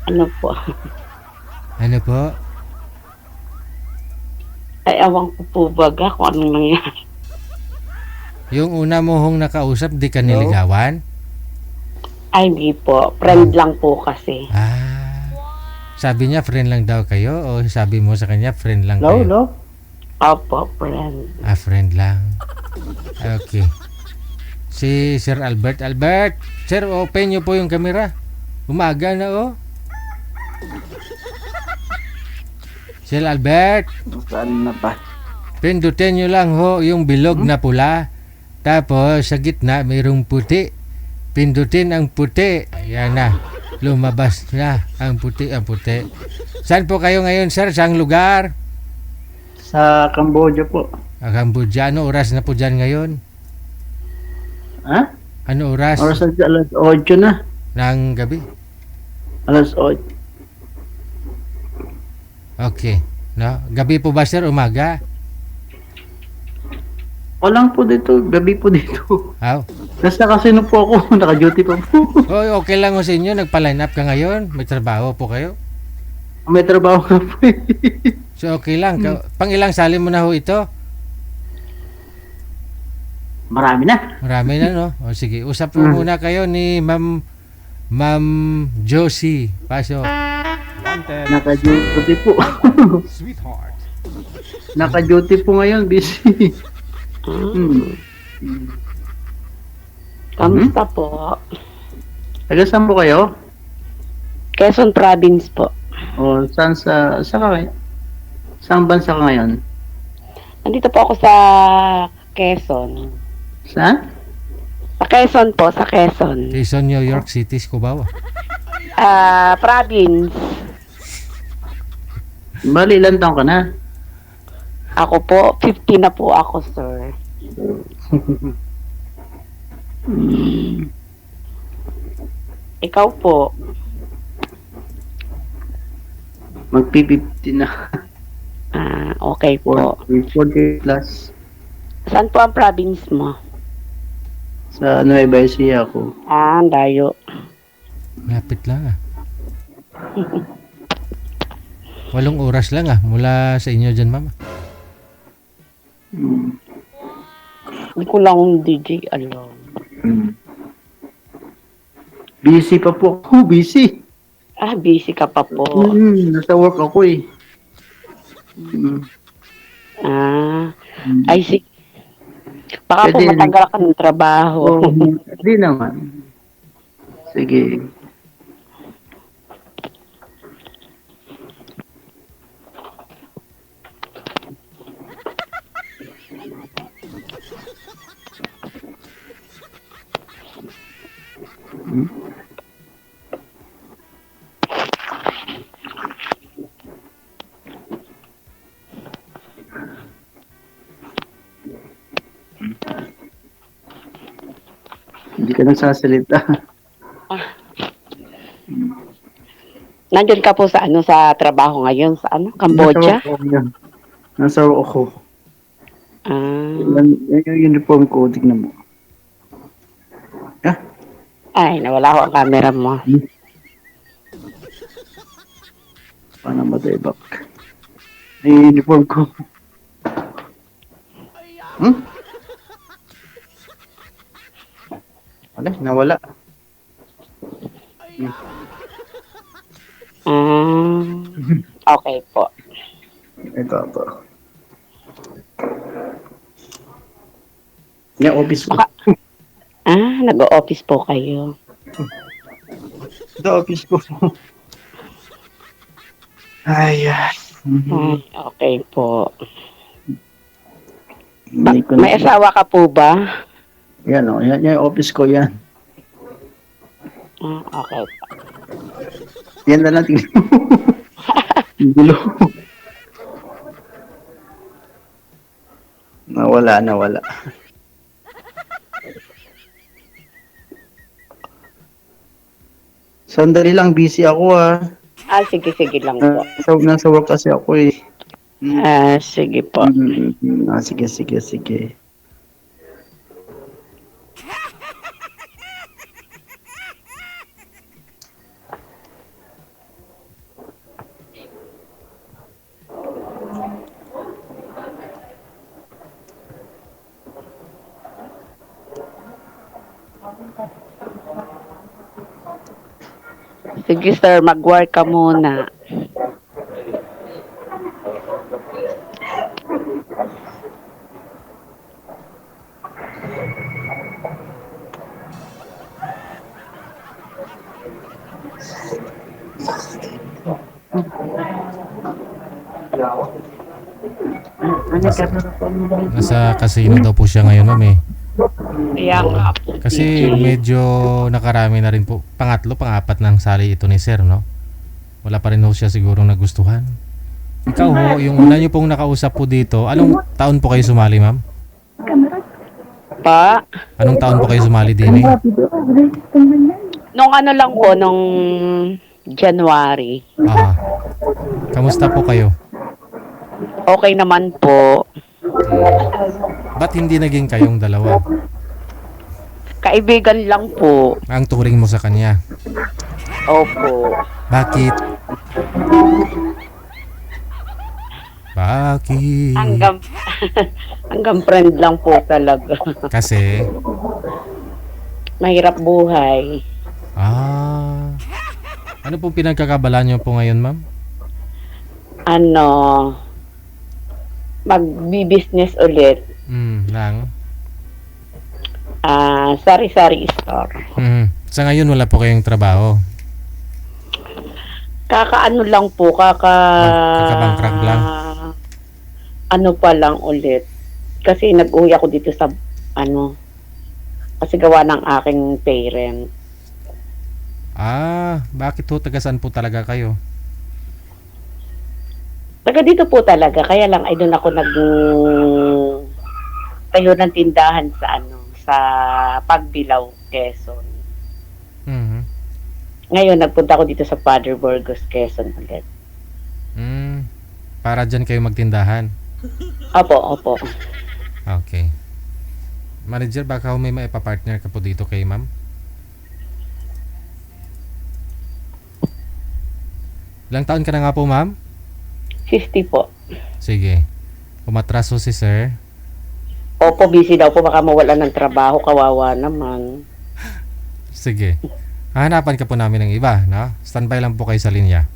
Ano po? Ano po? Ay, awang ko po baga kung anong nangyari. Yung una mo hong nakausap, di ka Hello? niligawan? Ay, hindi po. Ah, Friend lang po kasi. sabi niya friend lang daw kayo o sabi mo sa kanya friend lang Hello? kayo? Hello? Opo, friend. Friend lang. Okay. Si Sir Albert. Albert, sir, open niyo po yung camera. Umaga na oh. Sir Albert, Saan na ba? pindutin niyo lang ho yung bilog na pula. Tapos sa gitna mayroong puti. Pindutin ang puti. Ayan na. Lumabas na ang puti. Saan po kayo ngayon, sir? Saang lugar? Sa Cambodia po. Cambodia. Ano oras na po dyan ngayon? Ha? Ano oras? Oras na alas 8 na. Ng gabi? Alas 8. Okay. No? Gabi po ba, sir? Umaga? Walang po dito. Gabi po dito. How? Nasa casino po ako. Naka-duty pa po. Oy, okay lang ho sa inyo. Nagpa-line up ka ngayon. May trabaho po kayo. May trabaho na po eh. So, okay lang. Pang ilang sali mo na ho ito? Marami na. Marami na, no? O, sige. Usap po muna kayo ni Ma'am Josie. Pasok. Naka-duty po. Sweetheart. Naka-duty po ngayon. Busy. Hmm. Kamusta po? Taga saan po kayo? Quezon Province po. O saan sa ka ngayon? Saan bansa ka ngayon? Nandito po ako sa Quezon. Saan? Sa Quezon po, sa Quezon. Quezon, New York City, Cubao. Province. Bali, ilan taon ka na? Ako po, 50 na po ako, sir. Ikaw po. Magpi-50 na. Okay po. 40 plus. Saan po ang province mo? Sa Nueva Ecija ako. Ang layo. Lapit lang 8 oras lang mula sa inyo dyan, mama. Hindi ko lang DJ alam. Busy pa po ako. Busy. Busy ka pa po. Nasa work ako eh. Ay, sige. Baka po Pwede. matagal ka ng trabaho. Hindi naman. Sige. Hindi ka nagsasalita. Nandiyan ka po sa sa trabaho ngayon sa Cambodia? Nasa work ako. Yan yung uniform ko. Tignan mo. Ay, nawala ko ang camera mo. Paano matibak? Yung uniform ko. Wala, nawala. Okay po. Ito. Yung office ko. Nag-o-office po kayo. Ito office ko. Ay. Okay po. Hindi ko May asawa ka po ba? Yan o. Yan yung office ko yan. Okay po. Yan na lang. Tingnan mo. Gulo. Nawala. Sandali lang, busy ako Sige lang po. Nasa work kasi ako eh. Sige po. Sige. Sige sir, mag-work ka muna. Nasa casino daw po siya ngayon, ma'am eh. Kaya nga po. Kasi medyo nakarami na rin po. Pangatlo, pangapat ng sali ito ni sir, no? Wala pa rin ho siya sigurong nagustuhan. Ikaw ho, yung una niyo pong nakausap po dito, anong taon po kayo sumali, ma'am? Pa, Anong taon po kayo sumali din eh? nung ano lang po, nung January. Ah. Kamusta po kayo? Okay naman po. Ba't hindi naging kayong dalawa? Kaibigan lang po. Ang turing mo sa kanya. Opo. Bakit? Bakit? Hanggang, hanggang friend lang po talaga. Kasi, Mahirap buhay. ano pong pinagkakabalan niyo po ngayon, ma'am? Ano, magbi-business ulit. Lang. Sari-sari store. Sa ngayon, wala po kayong trabaho. Kakaano lang po, Kakabangkrag lang. Ano pa lang ulit. Kasi nag-uwi ako dito sa, kasi gawa ng aking parent. Bakit ho? Taga saan po talaga kayo? Taga dito po talaga, kaya lang ay doon ako tayo ng tindahan sa Pagbilao, Quezon. Ngayon, nagpunta ako dito sa Father Burgos, Quezon ulit. Para dyan kayo magtindahan. Opo. Okay. Manager, baka may maipapartner ka po dito kay ma'am? Ilang taon ka na nga po, ma'am? 50 po. Sige. Umatraso si sir. Opo, busy daw po, baka mawala ng trabaho, kawawa naman. Sige. Hahanapan ka po namin ng iba, no? Standby lang po kayo sa linya.